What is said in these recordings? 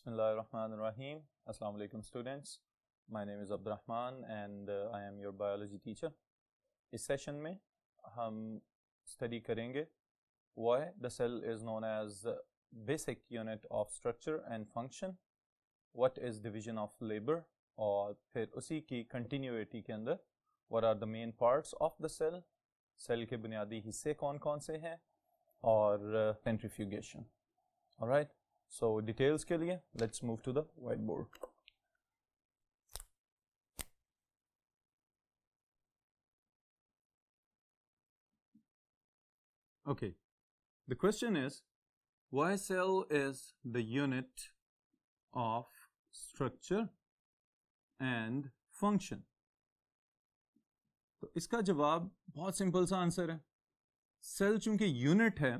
Bismillahirrahmanirrahim. Assalamu alaikum students. My name is Abdurrahman and I am your biology teacher. इस session में हम study करेंगे why the cell is known as basic unit of structure and function, what is division of labor, और फिर उसी की continuity के अंदर what are the main parts of the cell, cell के बुनियादी हिस्से कौन कौन से हैं और centrifugation. Alright. So details के लिए let's move to the whiteboard. Okay, the question is why cell is the unit of structure and function. तो इसका जवाब बहुत सिंपल सा आंसर है. सेल चूंकि यूनिट है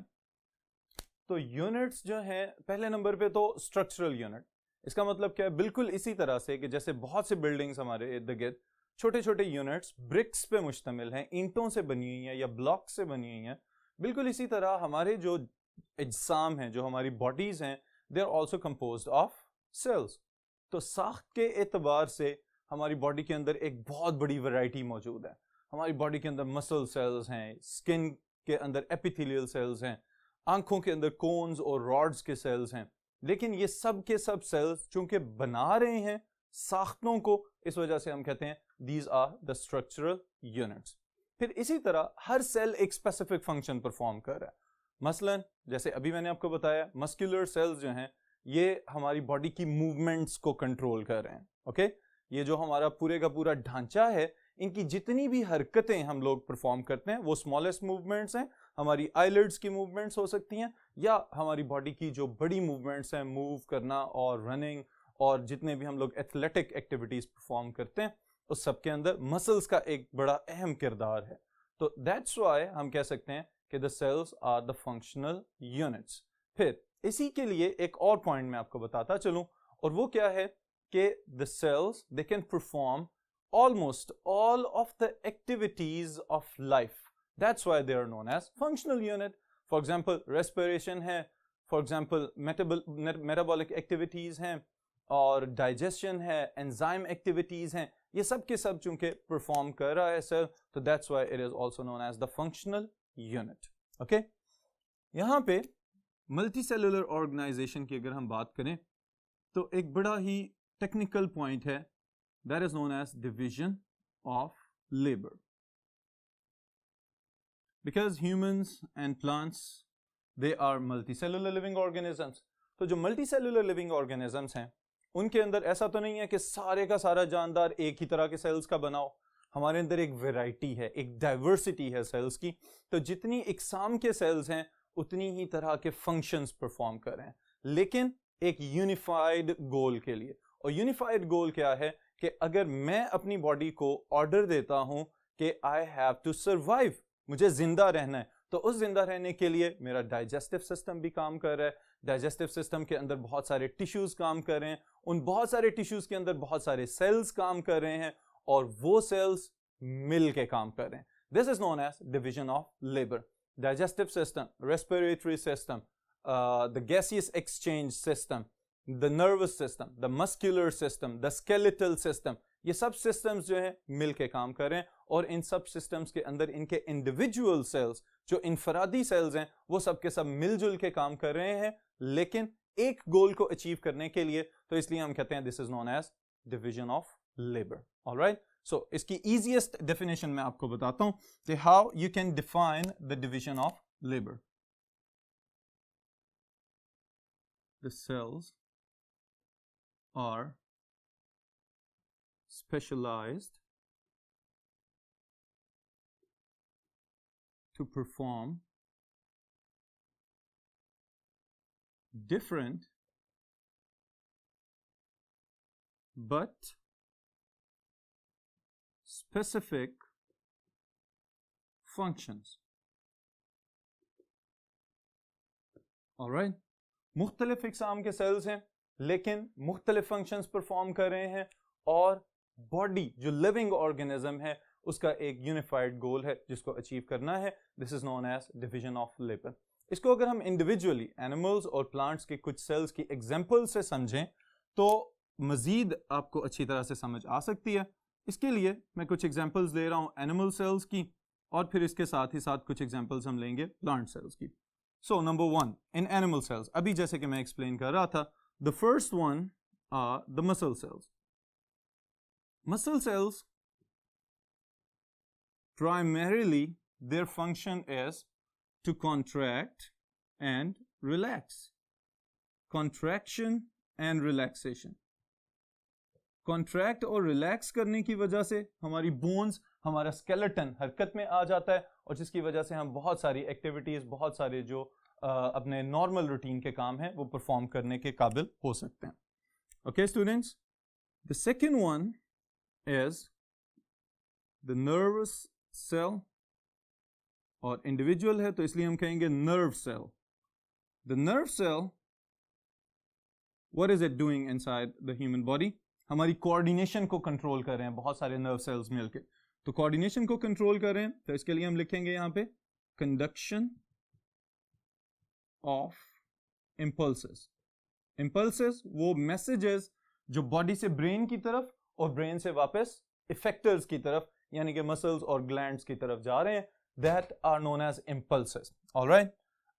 तो यूनिट्स जो हैं पहले नंबर पे तो स्ट्रक्चरल यूनिट. इसका मतलब क्या है, बिल्कुल इसी तरह से कि जैसे बहुत से बिल्डिंग्स हमारे इर्द गिर्द छोटे छोटे यूनिट्स ब्रिक्स पे मुश्तमिल हैं, ईंटों से बनी हुई हैं या ब्लॉक से बनी हुई हैं, बिल्कुल इसी तरह हमारे जो अज्साम हैं, जो हमारी बॉडीज हैं, they are also composed of cells. तो साख्त के एतबार से हमारी बॉडी के अंदर एक बहुत बड़ी वैरायटी मौजूद है. हमारी बॉडी के अंदर मसल सेल्स हैं, स्किन के अंदर एपिथेलियल सेल्स हैं, आंखों के अंदर कोन्स और रॉड्स के सेल्स हैं. लेकिन ये सब के सब सेल्स चूंकि बना रहे हैं साख्तों को, इस वजह से हम कहते हैं these are the structural units. फिर इसी तरह हर सेल एक स्पेसिफिक फंक्शन परफॉर्म कर रहा है. मसलन जैसे अभी मैंने आपको बताया, मस्कुलर सेल्स जो हैं ये हमारी बॉडी की मूवमेंट्स को कंट्रोल कर रहे हैं. ओके, ये जो हमारा पूरे का पूरा ढांचा है, इनकी जितनी भी हरकतें हम लोग परफॉर्म करते हैं वो स्मॉलेस्ट मूवमेंट्स हैं. हमारी आईलिड्स की मूवमेंट्स हो सकती हैं या हमारी बॉडी की जो बड़ी मूवमेंट्स हैं, मूव करना और रनिंग और जितने भी हम लोग एथलेटिक एक्टिविटीज परफॉर्म करते हैं, उस सब के अंदर मसल्स का एक बड़ा अहम किरदार है. तो दैट्स व्हाई हम कह सकते हैं कि the cells are the functional units. फिर इसी के लिए एक और पॉइंट मैं आपको बताता चलूं, और वो क्या है कि the cells they can perform almost all of the activities of life. That's why they are known as functional unit. For example, respiration है, for example, metabolic activities हैं, और digestion है, enzyme activities हैं. ये सब के सब चूंकि perform कर रहा है cell, तो that's why it is also known as the functional unit. Okay? यहाँ पे multicellular organization की अगर हम बात करें तो एक बड़ा ही technical point है, that is known as division of labor. Because humans and plants, they are multicellular living organisms. तो जो multicellular living organisms हैं उनके अंदर ऐसा तो नहीं है कि सारे का सारा जानदार एक ही तरह के सेल्स का बनाओ. हमारे अंदर एक वैरायटी है, एक डाइवर्सिटी है सेल्स की. तो जितनी इकसाम के सेल्स हैं उतनी ही तरह के फंक्शंस परफॉर्म कर रहे हैं, लेकिन एक यूनिफाइड गोल के लिए. और यूनिफाइड गोल क्या है कि अगर मैं अपनी बॉडी को ऑर्डर देता हूं कि आई हैव टू सर्वाइव, मुझे जिंदा रहना है, तो उस जिंदा रहने के लिए मेरा डाइजेस्टिव सिस्टम भी काम कर रहा है. डाइजेस्टिव सिस्टम के अंदर बहुत सारे टिश्यूज काम कर रहे हैं, उन बहुत सारे टिश्यूज के अंदर बहुत सारे सेल्स काम कर रहे हैं, और वो सेल्स मिल के काम कर रहे हैं. This is known as division of labour. Digestive system, respiratory system, the gaseous exchange system, the nervous system, the muscular system, the skeletal system, ये सब systems जो हैं मिल के काम कर रहे हैं. और इन सब systems के अंदर इनके individual cells, जो इनफरादी cells हैं, वो सब के सब मिलजुल के काम कर रहे हैं, लेकिन एक गोल को अचीव करने के लिए. तो इसलिए हम कहते हैं this is known as division of labor. Alright? So इसकी easiest definition मैं आपको बताता हूँ कि how you can define the division of labor. The cells are specialized to perform different but specific functions. All right? मुख्तलिफ इक़साम के sales हैं लेकिन मुख्तलिफ फंक्शंस परफॉर्म कर रहे हैं, और बॉडी जो लिविंग ऑर्गेनिज्म है उसका एक यूनिफाइड गोल है जिसको अचीव करना है. This is known as division of labour. इसको अगर हम इंडिविजुअली एनिमल्स और प्लांट्स के कुछ सेल्स की एग्जांपल से समझें तो मजीद आपको अच्छी तरह से समझ आ सकती है। इसके लिए मैं कुछ एग्जांपल्स दे रहा हूं एनिमल सेल्स की, और फिर इसके साथ ही साथ कुछ एग्जांपल्स हम लेंगे प्लांट सेल्स की। So number 1 in animal cells, अभी जैसे कि मैं एक्सप्लेन कर रहा था, the first one are the muscle cells. Muscle cells primarily their function is to contract and relax. Contraction and relaxation. Contract और relax करने की वजह से हमारी bones, हमारा skeleton हरकत में आ जाता है, और जिसकी वजह से हम बहुत सारी activities, बहुत सारे जो अपने normal routine के काम हैं वो perform करने के काबिल हो सकते हैं. Okay students, the second one is the nervous cell, और इंडिविजुअल है तो इसलिए हम कहेंगे nerve cell. The nerve cell, what is it doing inside the human body? हमारी कोऑर्डिनेशन को कंट्रोल कर रहे हैं बहुत सारे नर्व सेल्स मिलके, तो कोऑर्डिनेशन को कंट्रोल कर रहे हैं, तो इसके लिए हम लिखेंगे यहां पे कंडक्शन ऑफ इंपल्सेस। इंपल्सेस वो मैसेजेस जो बॉडी से ब्रेन की तरफ और ब्रेन से वापस इफेक्टर्स की तरफ यानी कि मसल्स और ग्लैंड्स की तरफ जा रहे हैं, that are known as impulses. All right?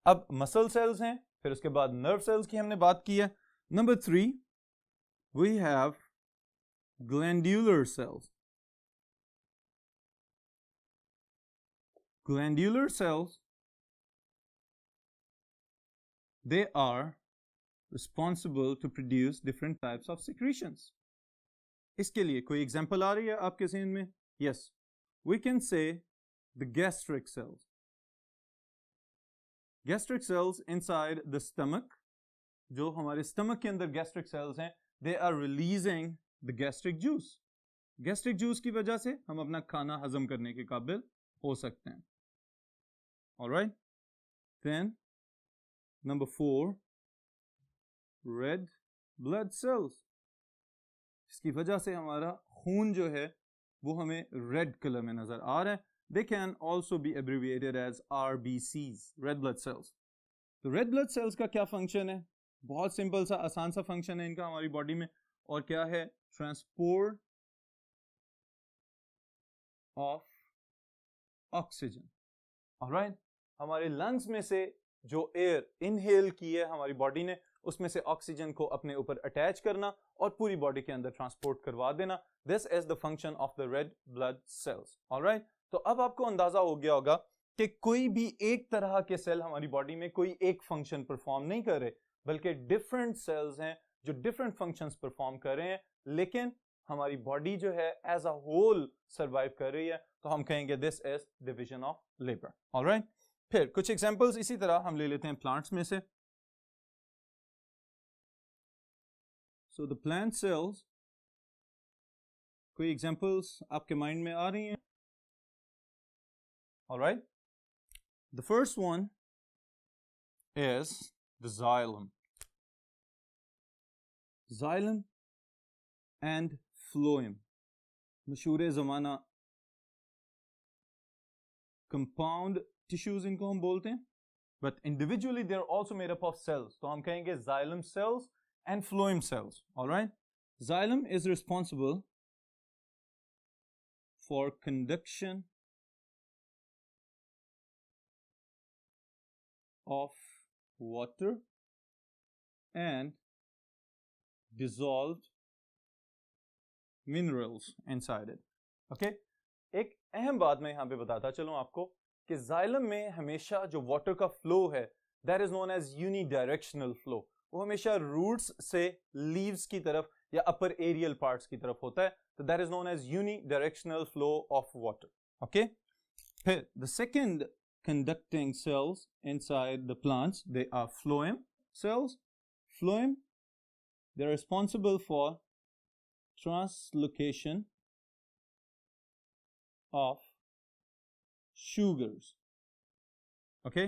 अब मसल सेल्स हैं, फिर उसके बाद नर्व सेल्स की हमने बात की है। Number 3 we have glandular cells. Glandular cells, they are responsible to produce different types of secretions. इसके लिए कोई एग्जांपल आ रही है आपके ज़हन में? Yes, we can say the gastric cells. Gastric cells inside the stomach, जो हमारे stomach के अंदर gastric cells हैं, they are releasing the gastric juice. Gastric juice की वजह से हम अपना खाना हजम करने के काबिल हो सकते हैं. All right? Then number 4, red blood cells. इसकी वजह से हमारा खून जो है वो हमें रेड कलर में नजर आ रहा है. They can also be abbreviated as RBCs, red blood cells. तो red blood cells का क्या फंक्शन है? बहुत सिंपल सा आसान सा फंक्शन है इनका हमारी बॉडी में, और क्या है? Transport of oxygen. ऑलराइट, हमारे लंग्स में से जो एयर इनहेल की है हमारी बॉडी ने, उसमें से ऑक्सीजन को अपने ऊपर अटैच करना और पूरी बॉडी के अंदर ट्रांसपोर्ट करवा देना. This is the function of the red blood cells. Alright, तो अब आपको अंदाजा हो गया होगा कि कोई भी एक तरह के सेल हमारी बॉडी में कोई एक फंक्शन परफॉर्म नहीं कर रहे, बल्कि डिफरेंट सेल्स हैं जो डिफरेंट फंक्शंस परफॉर्म कर रहे हैं, लेकिन हमारी बॉडी जो है एज अ होल सर्वाइव कर रही है, तो हम कहेंगे this is division of labour. Alright, फिर कुछ एग्जांपल्स इसी तरह हम ले लेते हैं प्लांट्स में से. सो द प्लांट सेल्स, कोई एग्जांपल्स आपके माइंड में आ रही हैं? All right. The first one is the xylem. Xylem and phloem. मशहूर ज़माना compound tissues इनको हम बोलते हैं, but individually they are also made up of cells. तो हम कहेंगे xylem cells and phloem cells. All right. Xylem is responsible for conduction of water and dissolved minerals inside it. Okay? एक अहम बात मैं यहाँ पे बताता चलूँ आपको कि जाइलम में हमेशा जो वाटर का फ्लो है that is known as unidirectional flow. वो हमेशा रूट्स से लीव्स की तरफ या अपर एरियल पार्ट्स की तरफ होता है, तो that is known as unidirectional flow of water. Okay? फिर the second conducting cells inside the plants, they are phloem cells. Phloem, they're responsible for translocation of sugars. Okay?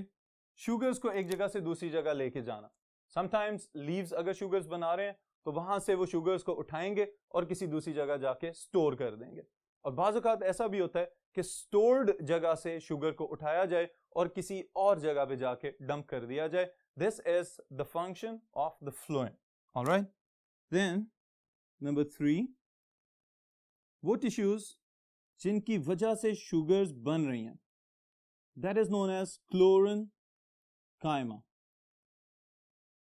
Sugars को एक जगह से दूसरी जगह लेके जाना. Sometimes leaves अगर sugars बना रहे हैं तो वहां से वो sugars को उठाएंगे और किसी दूसरी जगह जाके स्टोर कर देंगे. और बाज़ औक़ात ऐसा भी होता है कि स्टोर्ड जगह से शुगर को उठाया जाए और किसी और जगह पे जाके डंप कर दिया जाए. This is the function of the phloem. All right. Then number 3, वो टिश्यूज जिनकी वजह से शुगर्स बन रही हैं, that is known as chlorenchyma.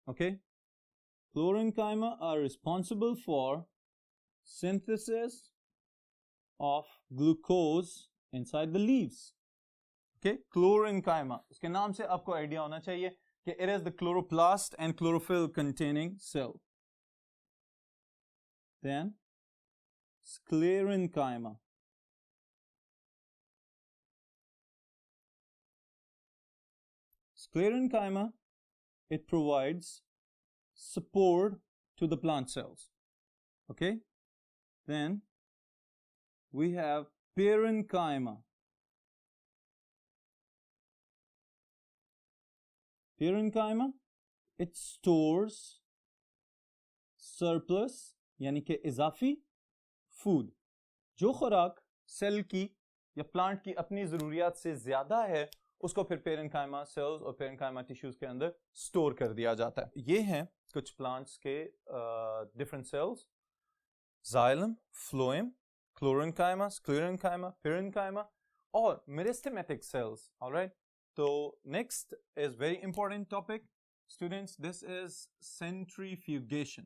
Okay. Chlorenchyma are responsible for synthesis of glucose inside the leaves. Okay, chlorenchyma. इसके नाम से आपको आइडिया होना चाहिए कि it is the chloroplast and chlorophyll containing cell. Then sclerenchyma. Sclerenchyma, it provides support to the plant cells. Okay. Then we have parenchyma. Parenchyma, it stores surplus यानी कि इजाफी food. जो खुराक सेल की या प्लांट की अपनी ज़रूरियात से ज़्यादा है उसको फिर पेरेन्काइमा सेल्स और पेरेन्काइमा टिश्यूज के अंदर स्टोर कर दिया जाता है. ये हैं कुछ प्लांट्स के different cells: xylem, phloem, क्लोरेन्काइमा, sclerenchyma, parenchyma और मेरिस्टेमेटिक सेल्स. ऑलराइट. तो next is very important topic students, this is centrifugation.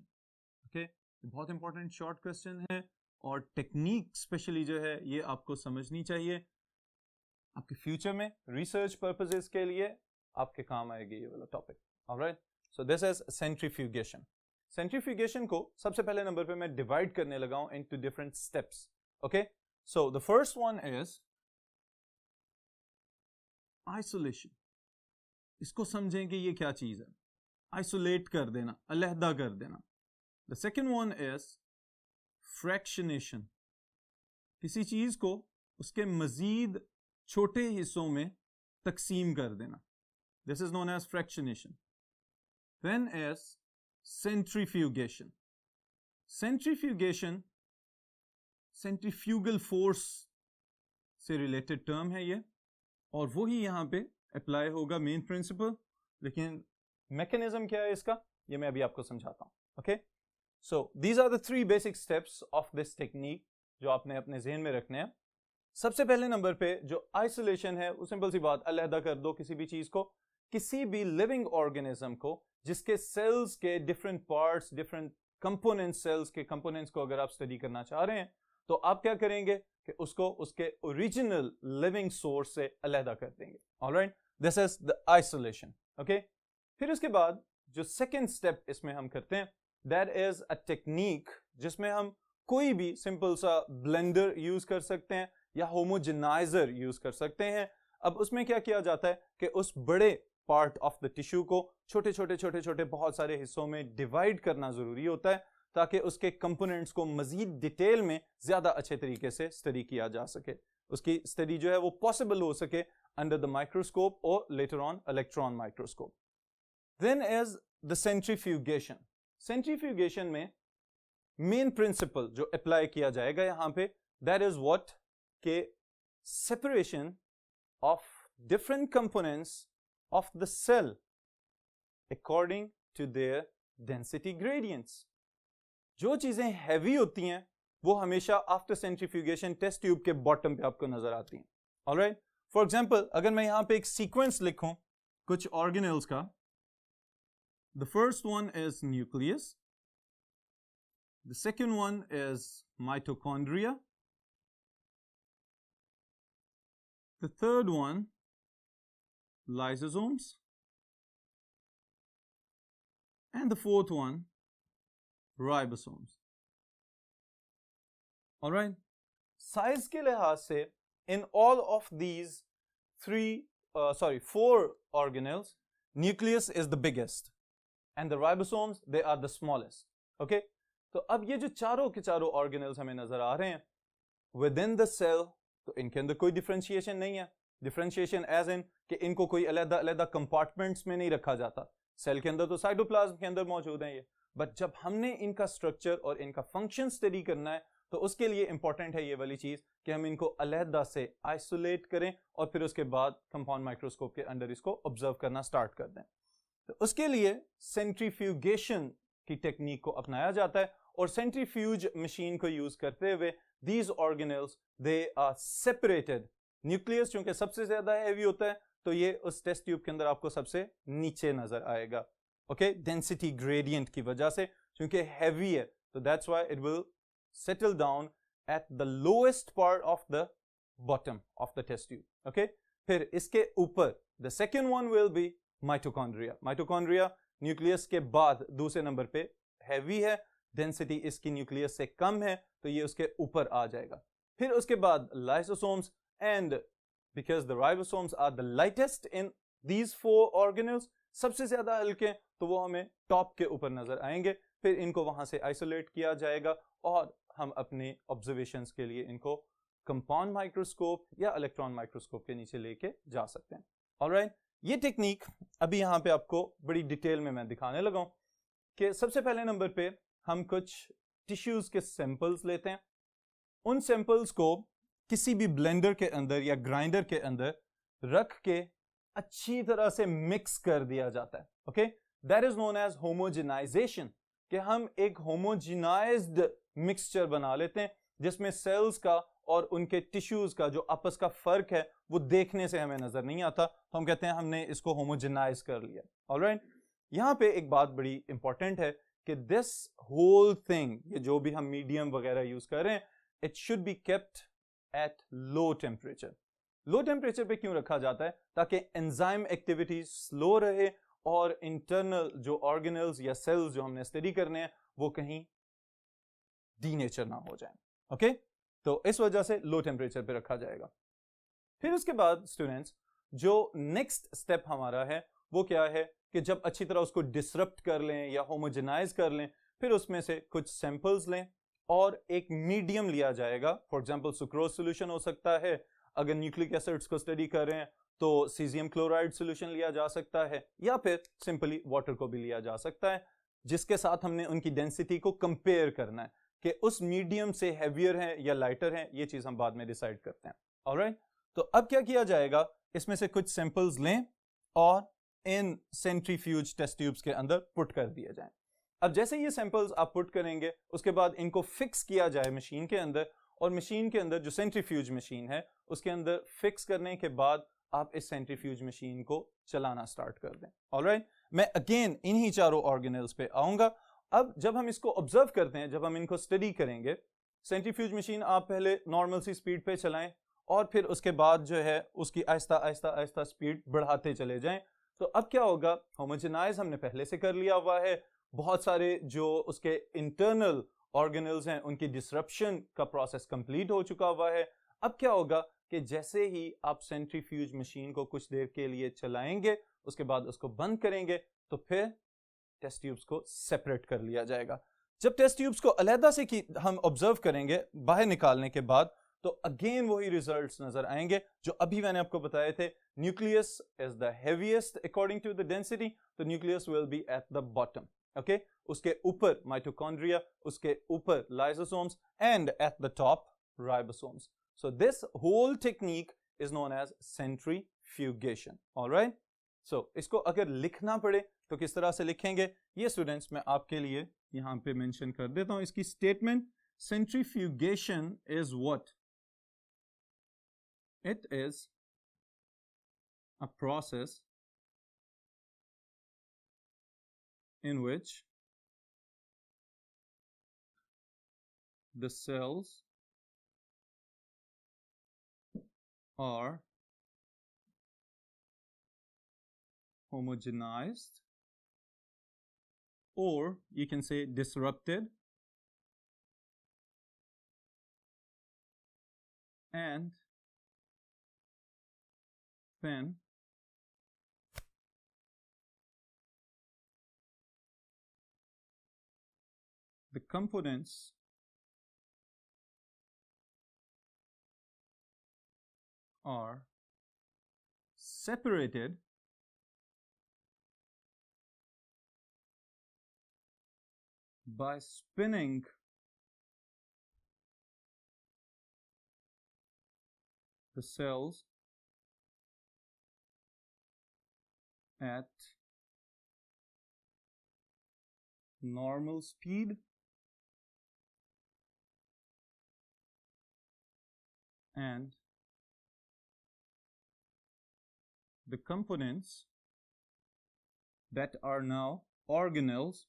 Okay, बहुत इंपॉर्टेंट शॉर्ट क्वेश्चन है और टेक्निक स्पेशली जो है ये आपको समझनी चाहिए. आपके फ्यूचर में रिसर्च पर्पसेस के लिए आपके काम आएगी ये वाला topic. Alright. So this is centrifugation. Centrifugation को सबसे पहले नंबर पे मैं डिवाइड करने लगा हूं into different steps. Okay, so the first one is isolation. इसको समझें कि ये क्या चीज है. आइसोलेट कर देना, अलहदा कर देना. The second one is fractionation. किसी चीज को उसके मजीद छोटे हिस्सों में तकसीम कर देना. This is known as fractionation. Then is centrifugation. Centrifugation centrifugal force से रिलेटेड टर्म है ये, और वही यहां पे अप्लाई होगा मेन प्रिंसिपल. लेकिन मैकेनिज्म क्या है इसका ये मैं अभी आपको समझाता हूं. Okay, so these are the 3 basic steps of this technique जो आपने अपने ज़हन में रखने हैं. सबसे पहले नंबर पे जो आइसोलेशन है वो सिंपल सी बात, अलहदा कर दो किसी भी चीज को, किसी भी लिविंग ऑर्गेनिज्म को जिसके सेल्स के different parts, different component, cells के कंपोनेंट्स को अगर आप स्टडी करना चाह रहे हैं तो आप क्या करेंगे कि उसको उसके ओरिजिनल लिविंग सोर्स से अलहदा कर देंगे. Alright, this is the isolation. Okay, फिर उसके बाद जो सेकेंड स्टेप इसमें हम करते हैं दैट इज अ टेक्निक जिसमें हम कोई भी सिंपल सा ब्लेंडर यूज कर सकते हैं या होमोजेनाइजर यूज कर सकते हैं. अब उसमें क्या किया जाता है कि उस बड़े पार्ट ऑफ द टिश्यू को छोटे छोटे छोटे छोटे बहुत सारे हिस्सों में डिवाइड करना जरूरी होता है ताकि उसके कंपोनेंट्स को मजीद डिटेल में ज्यादा अच्छे तरीके से स्टडी किया जा सके. उसकी स्टडी जो है वो पॉसिबल हो सके अंडर द माइक्रोस्कोप और later on electron microscope. Then is the centrifugation. Centrifugation में मेन प्रिंसिपल जो अप्लाई किया जाएगा यहां पे दैट इज व्हाट के separation of different components of the cell according to their density gradients. जो चीजें हैवी होती हैं वो हमेशा आफ्टर सेंट्रीफ्यूगेशन टेस्ट ट्यूब के बॉटम पे आपको नजर आती हैं. ऑलराइट, फॉर एग्जांपल अगर मैं यहां पे एक सीक्वेंस लिखूं कुछ ऑर्गेनेल्स का, the first one is nucleus, the second one is mitochondria, the third one lysosomes, and the fourth one ribosomes. All right, size के लिहाज से in all of these four organelles, nucleus is the biggest and the ribosomes they are the smallest. Okay, तो अब ये जो चारों के चारों organelles हमें नजर आ रहे हैं within the cell, तो इनके अंदर कोई differentiation नहीं है. डिफरेंशिएशन एज इन कि इनको कोई अलग अलग कंपार्टमेंट्स में नहीं रखा जाता. सेल के अंदर तो साइटोप्लाज्म के अंदर मौजूद है ये, बट जब हमने इनका स्ट्रक्चर और इनका फंक्शन स्टडी करना है तो उसके लिए इंपॉर्टेंट है ये वाली चीज कि हम इनको अलहदा से आइसोलेट करें और फिर उसके बाद कंपाउंड माइक्रोस्कोप के अंदर इसको ऑब्जर्व करना स्टार्ट कर दें। तो उसके लिए सेंट्रीफ्यूगेशन की टेक्निक को अपनाया जाता है और सेंट्रीफ्यूज मशीन को यूज करते हुए these organelles they are separated। Nucleus चूंकि सबसे ज्यादा हैवी होता है तो ये उस टेस्ट ट्यूब के अंदर आपको सबसे नीचे नजर आएगा, ओके, डेंसिटी ग्रेडियंट की वजह से, क्योंकि हैवी है तो that's why it will settle down at the lowest part of the bottom of the test tube, okay. फिर इसके ऊपर the second one will be mitochondria. Mitochondria nucleus के बाद दूसरे नंबर पे हैवी है, डेंसिटी इसकी न्यूक्लियस से कम है तो ये उसके ऊपर आ जाएगा। फिर उसके बाद lysosomes, and because the ribosomes are the lightest in these 4 organelles, सबसे ज्यादा हल्के तो वो हमें टॉप के ऊपर नजर आएंगे। फिर इनको वहां से आइसोलेट किया जाएगा और हम अपने ऑब्जर्वेशंस के लिए इनको कंपाउंड माइक्रोस्कोप या इलेक्ट्रॉन माइक्रोस्कोप के नीचे लेके जा सकते हैं। ऑलराइट, ये टेक्निक अभी यहाँ पे आपको बड़ी डिटेल में मैं दिखाने लगा हूं कि सबसे पहले नंबर पे हम कुछ टिश्यूज के सैंपल्स लेते हैं, उन सैंपल्स को किसी भी ब्लेंडर के अंदर या ग्राइंडर के अंदर रख के अच्छी तरह से मिक्स कर दिया जाता है, okay. That is known as homogenization, कि हम एक होमोजेनाइज्ड मिक्सचर बना लेते हैं जिसमें सेल्स का और उनके टिश्यूज का जो आपस का फर्क है वो देखने से हमें नजर नहीं आता, तो हम कहते हैं हमने इसको होमोजेनाइज कर लिया। ऑलराइट, यहां पे एक बात बड़ी इंपॉर्टेंट है कि दिस होल थिंग, ये जो भी हम मीडियम वगैरह यूज कर रहे हैं, it should be kept at low temperature. Low temperature पे क्यों रखा जाता है? ताकि एंजाइम एक्टिविटी स्लो रहे और इंटरनल जो ऑर्गेनल्स या सेल्स जो हमने स्टडी करने हैं वो कहीं डीनेचर ना हो जाए, ओके। तो इस वजह से लो टेम्परेचर पे रखा जाएगा। फिर उसके बाद स्टूडेंट्स जो नेक्स्ट स्टेप हमारा है वो क्या है कि जब अच्छी तरह उसको डिसरप्ट कर लें या होमोजेनाइज कर लें, फिर उसमें से कुछ सैंपल्स लें और एक मीडियम लिया जाएगा। फॉर एग्जांपल सुक्रोज सोल्यूशन हो सकता है, अगर न्यूक्लिक एसिड्स को स्टडी कर रहे हैं तो सीजियम क्लोराइड सोल्यूशन लिया जा सकता है, या फिर सिंपली वाटर को भी लिया जा सकता है, जिसके साथ हमने उनकी डेंसिटी को कंपेयर करना है कि उस मीडियम से हैवियर है या लाइटर है, ये चीज हम बाद में डिसाइड करते हैं। ऑलराइट, तो अब क्या किया जाएगा, इसमें से कुछ सैंपल्स लें और इन सेंट्रीफ्यूज टेस्ट ट्यूब्स के अंदर पुट कर दिए जाएं। अब जैसे ये सैंपल्स आप पुट करेंगे उसके बाद इनको फिक्स किया जाए मशीन के अंदर, और मशीन के अंदर जो सेंट्रीफ्यूज मशीन है उसके अंदर फिक्स करने के बाद आप इस सेंट्रीफ्यूज मशीन को चलाना स्टार्ट कर दें। ऑलराइट, मैं अगेन इन्हीं चारों ऑर्गेनल्स पे आऊंगा। अब जब हम इसको ऑब्जर्व करते हैं, जब हम इनको स्टडी करेंगे, सेंट्रीफ्यूज मशीन आप पहले नॉर्मल सी स्पीड पे चलाएं और फिर उसके बाद जो है उसकी आहिस्ता आहिस्ता आहिस्ता स्पीड बढ़ाते चले जाएं। तो अब क्या होगा, होमोजेनाइज हमने पहले से कर लिया हुआ है, बहुत सारे जो उसके इंटरनल ऑर्गेनल्स हैं उनकी डिसरप्शन का प्रोसेस कंप्लीट हो चुका हुआ है। अब क्या होगा कि जैसे ही आप सेंट्रीफ्यूज मशीन को कुछ देर के लिए चलाएंगे, उसके बाद उसको बंद करेंगे, तो फिर टेस्ट ट्यूब्स को सेपरेट कर लिया जाएगा। जब टेस्ट ट्यूब्स को अलहदा से हम ऑब्जर्व करेंगे बाहर निकालने के बाद, तो अगेन वही रिजल्ट्स नजर आएंगे जो अभी मैंने आपको बताए थे। Nucleus is the heaviest according to the density, तो nucleus will be at the bottom, okay. उसके ऊपर माइटोकॉन्ड्रिया, उसके ऊपर lysosomes, and at the top ribosomes. So this whole technique is known as centrifugation. Alright, so इसको अगर लिखना पड़े तो किस तरह से लिखेंगे, ये स्टूडेंट्स मैं आपके लिए यहां पे मेंशन कर देता हूं इसकी statement. Centrifugation is what? It is a process in which the cells are homogenized, or you can say disrupted, and then the components are separated by spinning the cells at normal speed and the components that are now organelles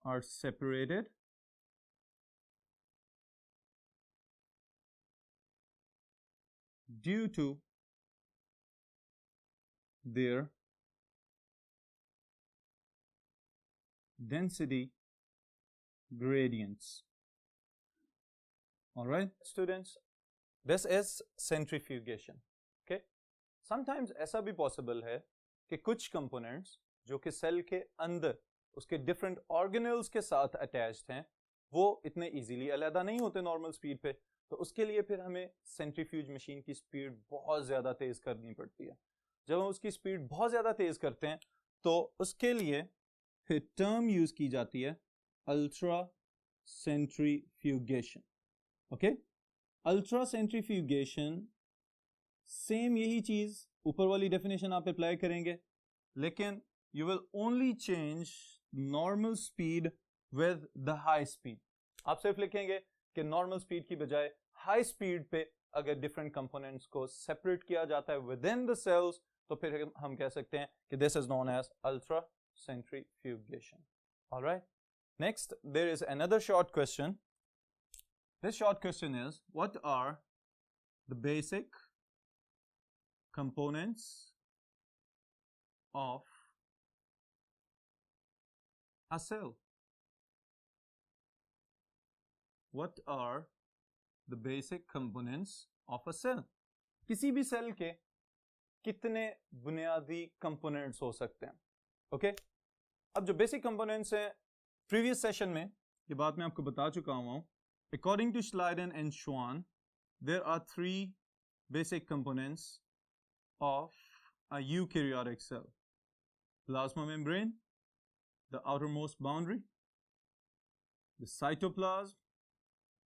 are separated due to their density gradients. All right, students, this is centrifugation. Okay, sometimes ऐसा भी possible है कि कुछ components जो कि cell के अंदर उसके different organelles के साथ attached हैं वो इतने easily अलग नहीं होते normal speed पे, तो उसके लिए फिर हमें centrifuge machine की speed बहुत ज़्यादा तेज़ करनी पड़ती है. जब हम उसकी speed बहुत ज़्यादा तेज़ करते हैं तो उसके लिए फिर term use की जाती है ultra centrifugation. Okay, ultra centrifugation same यही चीज ऊपर वाली डेफिनेशन आप अप्लाई करेंगे, लेकिन you will only change normal speed with the high speed. आप सिर्फ लिखेंगे कि नॉर्मल स्पीड की बजाय हाई स्पीड पे अगर डिफरेंट कंपोनेंट्स को सेपरेट किया जाता है विद इन द सेल्स तो फिर हम कह सकते हैं कि this is known as ultra centrifugation. Alright, next there is another short question. This short question is, what are the basic components of a cell? What are the basic components of a cell? किसी भी cell के कितने बुनियादी components हो सकते हैं? Okay, अब जो बेसिक कंपोनेंट्स हैं प्रीवियस सेशन में ये बात मैं आपको बता चुका हूँ. According to Schleiden and Schwann, there are three basic components of a eukaryotic cell: plasma membrane, the outermost boundary, the cytoplasm,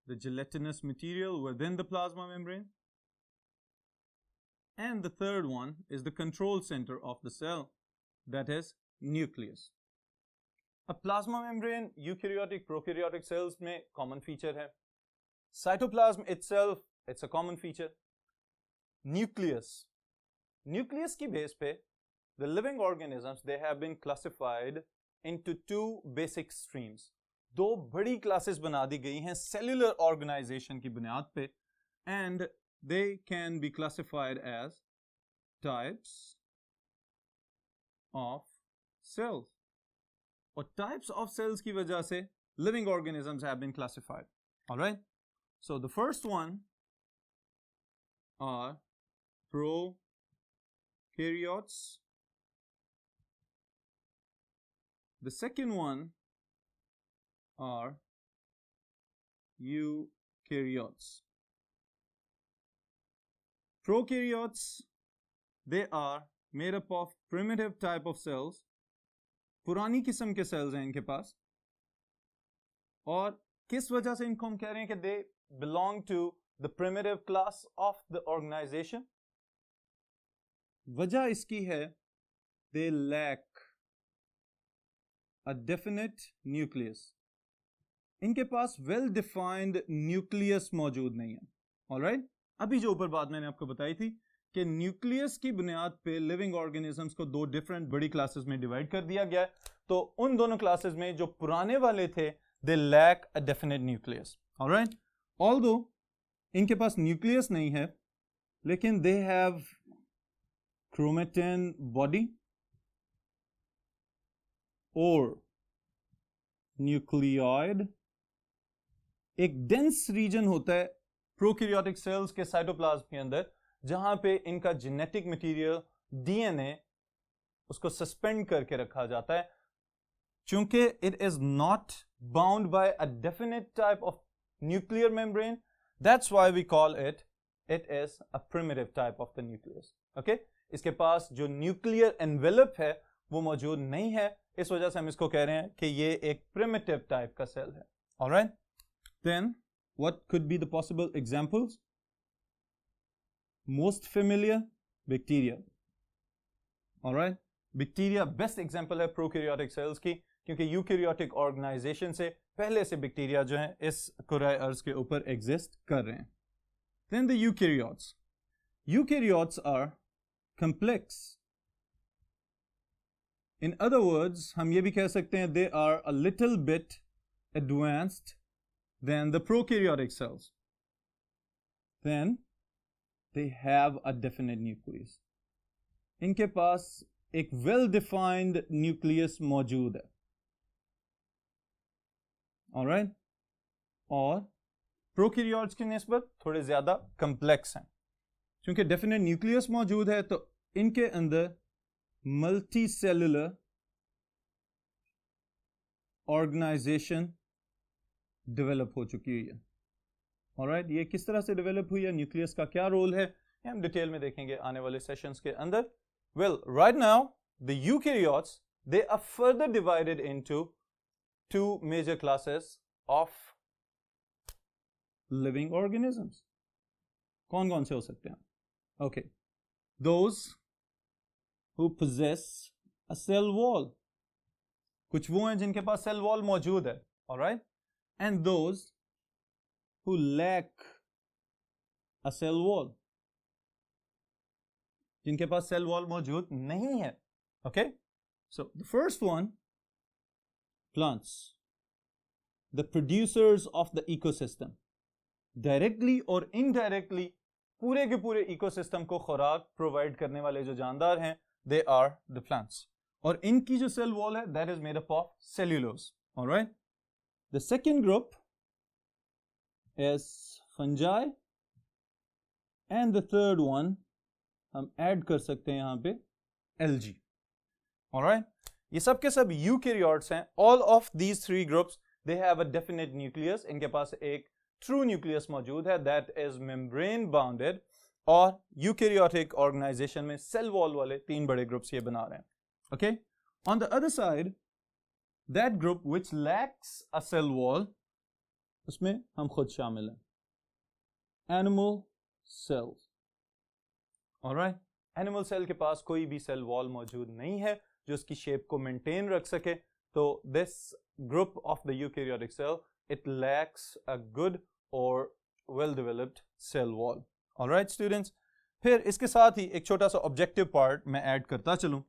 the gelatinous material within the plasma membrane, and the third one is the control center of the cell, that is nucleus. A plasma membrane eukaryotic prokaryotic cells में common feature है. Cytoplasm itself, it's a common feature. Nucleus की base पे the living organisms, they have been classified into two basic streams. दो बड़ी classes बना दी गई हैं cellular organization की बुनियाद पे, and they can be classified as types of cells. और types of cells की वजह से living organisms have been classified. All right, so the first one are prokaryotes. The second one are eukaryotes. Prokaryotes, they are made up of primitive type of cells. पुरानी किस्म के sales हैं इनके पास, और किस वजह से इनको हम कह रहे हैं कि they belong to the primitive class of the organisation? वजह इसकी है they lack a definite nucleus. इनके पास वेल डिफाइंड न्यूक्लियस मौजूद नहीं है. ऑलराइट, अभी जो ऊपर बात मैंने आपको बताई थी कि न्यूक्लियस की बुनियाद पे लिविंग ऑर्गेनिजम्स को दो डिफरेंट बड़ी क्लासेस में डिवाइड कर दिया गया है. तो उन दोनों क्लासेस में जो पुराने वाले थे they lack a definite nucleus. Alright, although इनके पास न्यूक्लियस नहीं है, लेकिन दे हैव क्रोमेटिन बॉडी और न्यूक्लियोइड. एक डेंस रीजन होता है प्रोकैरियोटिक सेल्स के साइटोप्लाज्म के अंदर जहां पे इनका जेनेटिक मटेरियल डीएनए उसको सस्पेंड करके रखा जाता है. चूंकि it is not bound by a definite type of nuclear membrane, that's why we call it is a primitive type of the nucleus. Okay, इसके पास जो न्यूक्लियर एनवेलप है वो मौजूद नहीं है, इस वजह से हम इसको कह रहे हैं कि ये एक प्रिमिटिव टाइप का सेल है. Alright, Then what could be the possible examples? Most familiar, bacteria. All right, bacteria best example है prokaryotic cells की, क्योंकि यूकैरियोटिक ऑर्गेनाइजेशन से पहले से बैक्टीरिया जो हैं इस कुराए अर्ज के ऊपर एग्जिस्ट कर रहे हैं. Then the eukaryotes. Eukaryotes are complex. In other words, हम ये भी कह सकते हैं they are a little bit advanced than the prokaryotic cells. Then they have a definite nucleus. इनके पास एक well defined nucleus मौजूद है. Alright? और प्रोकैरियोट्स की निस्बत थोड़े ज्यादा कम्प्लेक्स हैं. क्योंकि डेफिनेट न्यूक्लियस मौजूद है तो इनके अंदर मल्टी सेलुलर ऑर्गेनाइजेशन डेवलप हो चुकी हुई है. ऑलराइट, ये किस तरह से डेवलप हुई है, न्यूक्लियस का क्या रोल है, ये हम डिटेल में देखेंगे आने वाले सेशंस के अंदर. Well, right now the eukaryotes they are further divided into two major classes of living organisms. कौन कौन से हो सकते हैं? Okay, those who possess a cell wall. कुछ वो हैं जिनके पास cell wall मौजूद है, alright? And those who lack a cell wall. जिनके पास cell wall मौजूद नहीं है. Okay? So the first one, plants, the producers of the ecosystem, directly or indirectly पूरे के पूरे ecosystem को खुराक प्रोवाइड करने वाले जो जानदार हैं, they are the plants. और इनकी जो cell wall है, that is made up of cellulose. All right. The second group is fungi, and the third one हम add कर सकते हैं यहाँ पे algae. All right. ये सब के सब यूकैरियोट्स हैं. All of these three groups they have a definite nucleus. इनके पास एक ट्रू न्यूक्लियस मौजूद है दैट इज मेम्ब्रेन बाउंडेड. और यूकैरियोटिक ऑर्गेनाइजेशन में सेल वॉल वाले तीन बड़े ग्रुप्स ये बना रहे हैं. Okay, on the other side that group which lacks a cell wall, उसमें हम खुद शामिल हैं. Animal cells. Alright, animal cell के पास कोई भी सेल वॉल मौजूद नहीं है जो उसकी शेप को मेंटेन रख सके. तो this group of the eukaryotic cell, it lacks a good और well developed cell wall. Alright students, फिर इसके साथ ही एक छोटा सा ऑब्जेक्टिव पार्ट मैं ऐड करता चलूं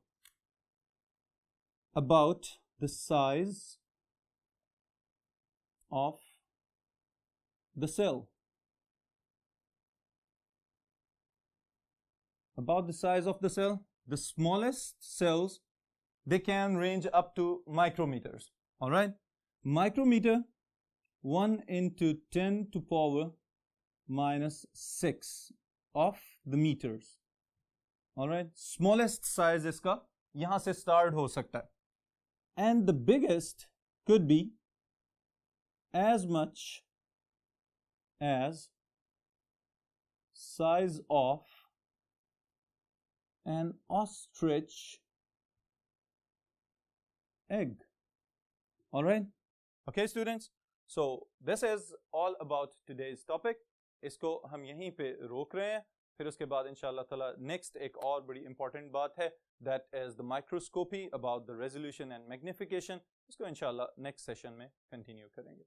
about the size of the cell. About the size of the cell, the smallest cells, they can range up to micrometers. All right, micrometer 1 into 10 to power minus 6 of the meters. All right, smallest size इसका यहाँ से start हो सकता है. And the biggest could be as much as size of an ostrich egg. All right. Okay, students. So this is all about today's topic. इसको हम यहीं पे रोक रहे हैं. फिर उसके बाद इंशाल्लाह ताला नेक्स्ट एक और बड़ी इंपॉर्टेंट बात है, that is the microscopy, about the resolution and magnification. इसको इंशाल्लाह नेक्स्ट सेशन में कंटिन्यू करेंगे.